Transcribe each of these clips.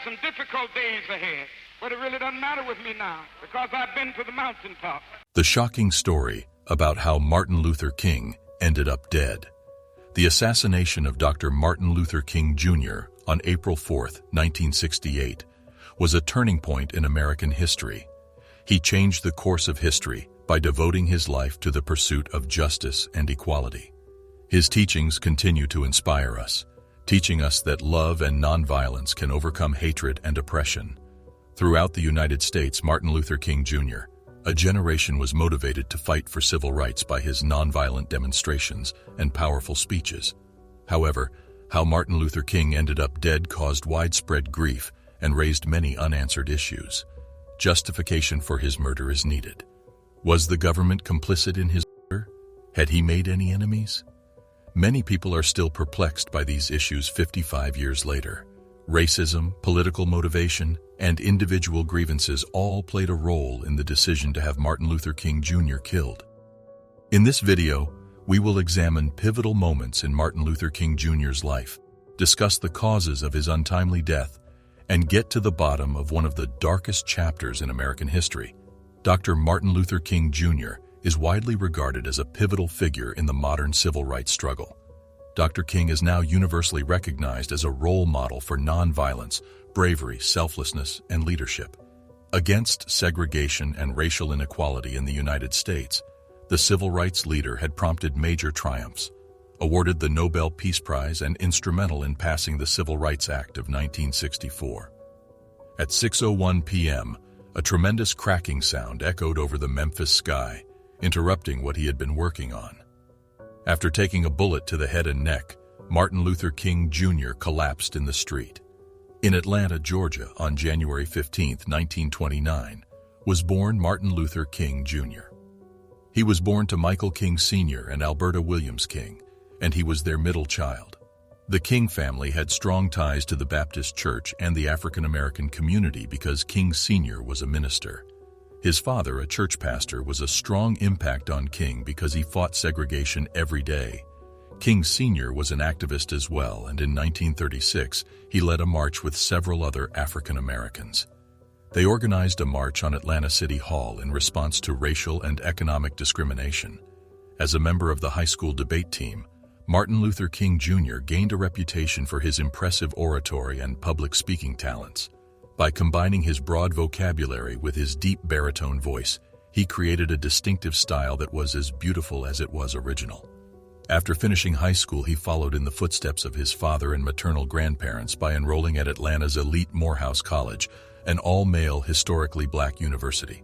some difficult days ahead, but it really doesn't matter with me now because I've been to the mountaintop. The shocking story about how Martin Luther King ended up dead. The assassination of Dr. Martin Luther King Jr. on April 4, 1968, was a turning point in American history. He changed the course of history by devoting his life to the pursuit of justice and equality. His teachings continue to inspire us, teaching us that love and nonviolence can overcome hatred and oppression. Throughout the United States, Martin Luther King Jr., a generation was motivated to fight for civil rights by his nonviolent demonstrations and powerful speeches. However, how Martin Luther King ended up dead caused widespread grief and raised many unanswered issues. Justification for his murder is needed. Was the government complicit in his murder? Had he made any enemies? Many people are still perplexed by these issues 55 years later. Racism, political motivation, and individual grievances all played a role in the decision to have Martin Luther King Jr. killed. In this video, we will examine pivotal moments in Martin Luther King Jr.'s life, discuss the causes of his untimely death, and get to the bottom of one of the darkest chapters in American history. Dr. Martin Luther King Jr. is widely regarded as a pivotal figure in the modern civil rights struggle. Dr. King is now universally recognized as a role model for nonviolence, bravery, selflessness, and leadership. Against segregation and racial inequality in the United States, the civil rights leader had prompted major triumphs, awarded the Nobel Peace Prize, and instrumental in passing the Civil Rights Act of 1964. At 6:01 p.m., a tremendous cracking sound echoed over the Memphis sky, interrupting what he had been working on. After taking a bullet to the head and neck, Martin Luther King Jr. collapsed in the street. In Atlanta, Georgia, on January 15, 1929, was born Martin Luther King Jr. He was born to Michael King Sr. and Alberta Williams King, and he was their middle child. The King family had strong ties to the Baptist Church and the African American community because King Sr. was a minister. His father, a church pastor, was a strong impact on King because he fought segregation every day. King Sr. was an activist as well, and in 1936, he led a march with several other African Americans. They organized a march on Atlanta City Hall in response to racial and economic discrimination. As a member of the high school debate team, Martin Luther King Jr. gained a reputation for his impressive oratory and public speaking talents. By combining his broad vocabulary with his deep baritone voice, he created a distinctive style that was as beautiful as it was original. After finishing high school, he followed in the footsteps of his father and maternal grandparents by enrolling at Atlanta's elite Morehouse College, an all-male, historically black university.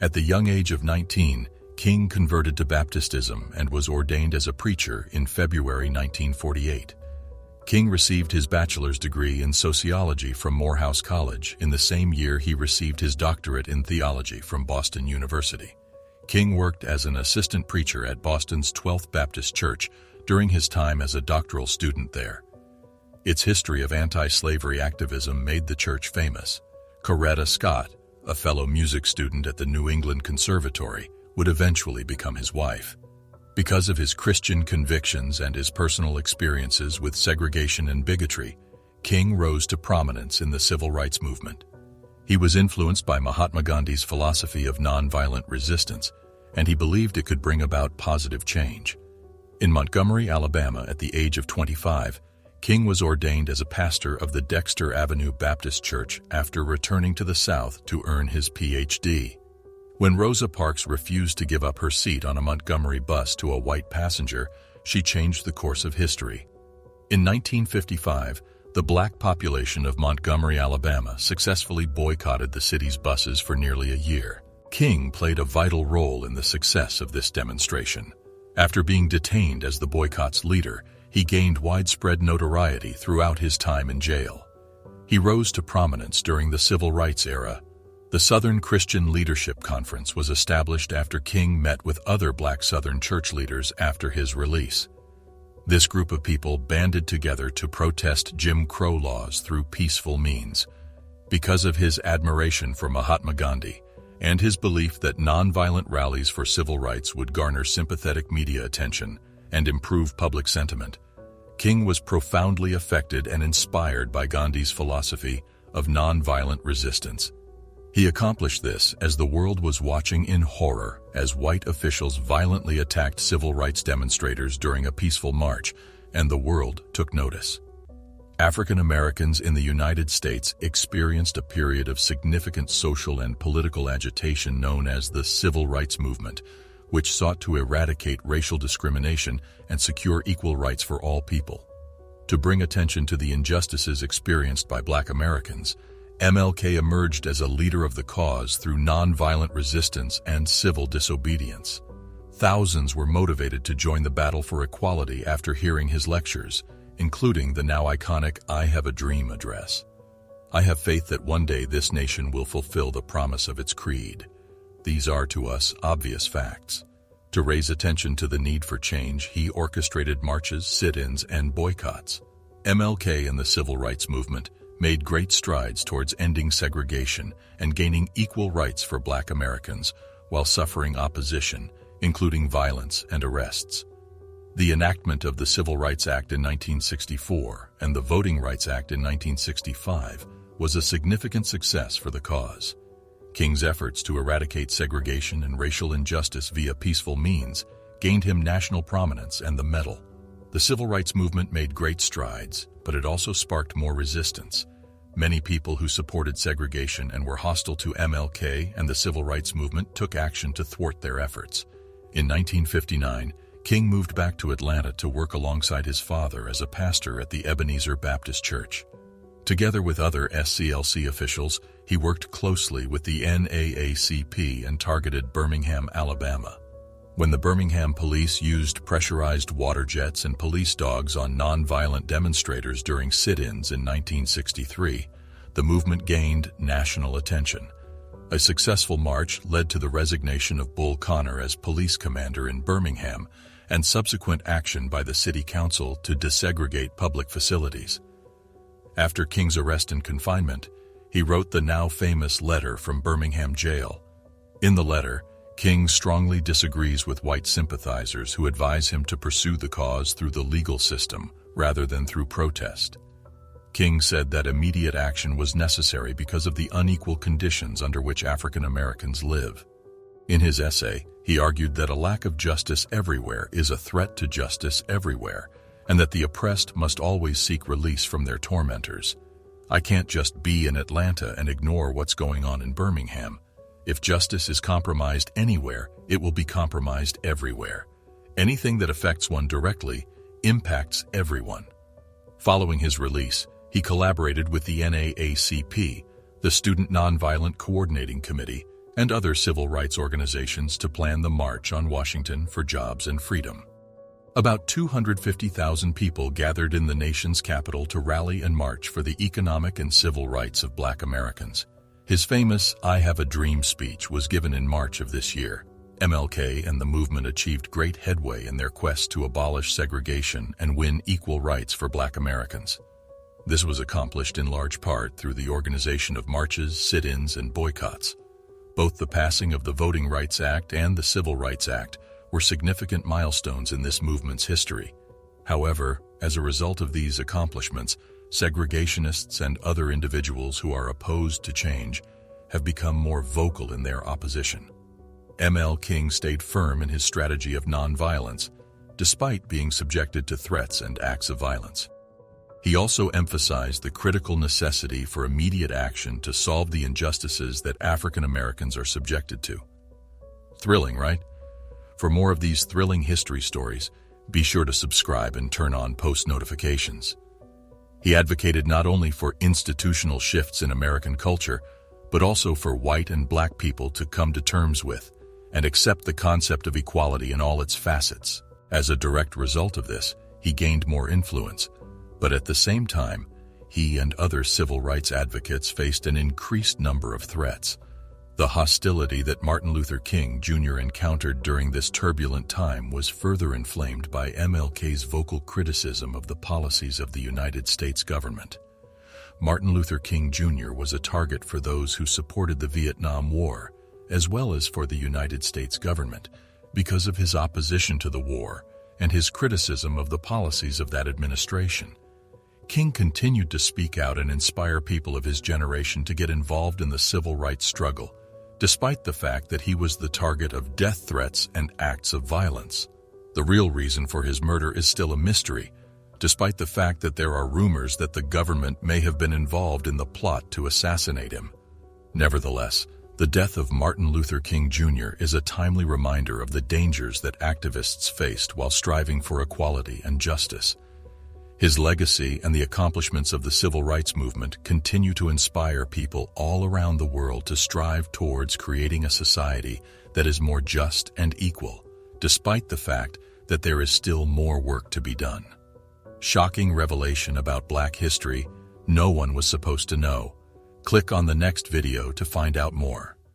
At the young age of 19, King converted to Baptistism and was ordained as a preacher in February 1948. King received his bachelor's degree in sociology from Morehouse College. In the same year, he received his doctorate in theology from Boston University. King worked as an assistant preacher at Boston's 12th Baptist Church during his time as a doctoral student there. Its history of anti-slavery activism made the church famous. Coretta Scott, a fellow music student at the New England Conservatory, would eventually become his wife. Because of his Christian convictions and his personal experiences with segregation and bigotry, King rose to prominence in the civil rights movement. He was influenced by Mahatma Gandhi's philosophy of nonviolent resistance, and he believed it could bring about positive change. In Montgomery, Alabama, at the age of 25, King was ordained as a pastor of the Dexter Avenue Baptist Church after returning to the South to earn his Ph.D. When Rosa Parks refused to give up her seat on a Montgomery bus to a white passenger, she changed the course of history. In 1955, the black population of Montgomery, Alabama, successfully boycotted the city's buses for nearly a year. King played a vital role in the success of this demonstration. After being detained as the boycott's leader, he gained widespread notoriety throughout his time in jail. He rose to prominence during the Civil Rights era. The Southern Christian Leadership Conference was established after King met with other black Southern church leaders after his release. This group of people banded together to protest Jim Crow laws through peaceful means. Because of his admiration for Mahatma Gandhi and his belief that nonviolent rallies for civil rights would garner sympathetic media attention and improve public sentiment, King was profoundly affected and inspired by Gandhi's philosophy of nonviolent resistance. He accomplished this as the world was watching in horror as white officials violently attacked civil rights demonstrators during a peaceful march, and the world took notice. African Americans in the United States experienced a period of significant social and political agitation known as the Civil Rights Movement, which sought to eradicate racial discrimination and secure equal rights for all people. To bring attention to the injustices experienced by Black Americans, MLK emerged as a leader of the cause through nonviolent resistance and civil disobedience. Thousands were motivated to join the battle for equality after hearing his lectures, including the now iconic "I Have a Dream" address. I have faith that one day this nation will fulfill the promise of its creed. These are to us obvious facts. To raise attention to the need for change, he orchestrated marches, sit-ins, and boycotts. MLK and the Civil Rights Movement made great strides towards ending segregation and gaining equal rights for Black Americans while suffering opposition, including violence and arrests. The enactment of the Civil Rights Act in 1964 and the Voting Rights Act in 1965 was a significant success for the cause. King's efforts to eradicate segregation and racial injustice via peaceful means gained him national prominence and the medal. The Civil Rights Movement made great strides, but it also sparked more resistance. Many people who supported segregation and were hostile to MLK and the Civil Rights Movement took action to thwart their efforts. In 1959, King moved back to Atlanta to work alongside his father as a pastor at the Ebenezer Baptist Church. Together with other SCLC officials, he worked closely with the NAACP and targeted Birmingham, Alabama. When the Birmingham police used pressurized water jets and police dogs on nonviolent demonstrators during sit-ins in 1963, the movement gained national attention. A successful march led to the resignation of Bull Connor as police commander in Birmingham and subsequent action by the city council to desegregate public facilities. After King's arrest and confinement, he wrote the now famous letter from Birmingham jail. In the letter, King strongly disagrees with white sympathizers who advise him to pursue the cause through the legal system rather than through protest. King said that immediate action was necessary because of the unequal conditions under which African Americans live. In his essay, he argued that a lack of justice everywhere is a threat to justice everywhere, and that the oppressed must always seek release from their tormentors. I can't just be in Atlanta and ignore what's going on in Birmingham. If justice is compromised anywhere, it will be compromised everywhere. Anything that affects one directly impacts everyone. Following his release, he collaborated with the NAACP, the Student Nonviolent Coordinating Committee, and other civil rights organizations to plan the March on Washington for Jobs and Freedom. About 250,000 people gathered in the nation's capital to rally and march for the economic and civil rights of Black Americans. His famous "I Have a Dream" speech was given in March of this year. MLK and the movement achieved great headway in their quest to abolish segregation and win equal rights for Black Americans. This was accomplished in large part through the organization of marches, sit-ins, and boycotts. Both the passing of the Voting Rights Act and the Civil Rights Act were significant milestones in this movement's history. However, as a result of these accomplishments, segregationists and other individuals who are opposed to change have become more vocal in their opposition. M.L. King stayed firm in his strategy of nonviolence, despite being subjected to threats and acts of violence. He also emphasized the critical necessity for immediate action to solve the injustices that African Americans are subjected to. Thrilling, right? For more of these thrilling history stories, be sure to subscribe and turn on post notifications. He advocated not only for institutional shifts in American culture, but also for white and Black people to come to terms with and accept the concept of equality in all its facets. As a direct result of this, he gained more influence, but at the same time, he and other civil rights advocates faced an increased number of threats. The hostility that Martin Luther King Jr. encountered during this turbulent time was further inflamed by MLK's vocal criticism of the policies of the United States government. Martin Luther King Jr. was a target for those who supported the Vietnam War, as well as for the United States government, because of his opposition to the war and his criticism of the policies of that administration. King continued to speak out and inspire people of his generation to get involved in the civil rights struggle, despite the fact that he was the target of death threats and acts of violence. The real reason for his murder is still a mystery, despite the fact that there are rumors that the government may have been involved in the plot to assassinate him. Nevertheless, the death of Martin Luther King Jr. is a timely reminder of the dangers that activists faced while striving for equality and justice. His legacy and the accomplishments of the civil rights movement continue to inspire people all around the world to strive towards creating a society that is more just and equal, despite the fact that there is still more work to be done. Shocking revelation about Black history no one was supposed to know. Click on the next video to find out more.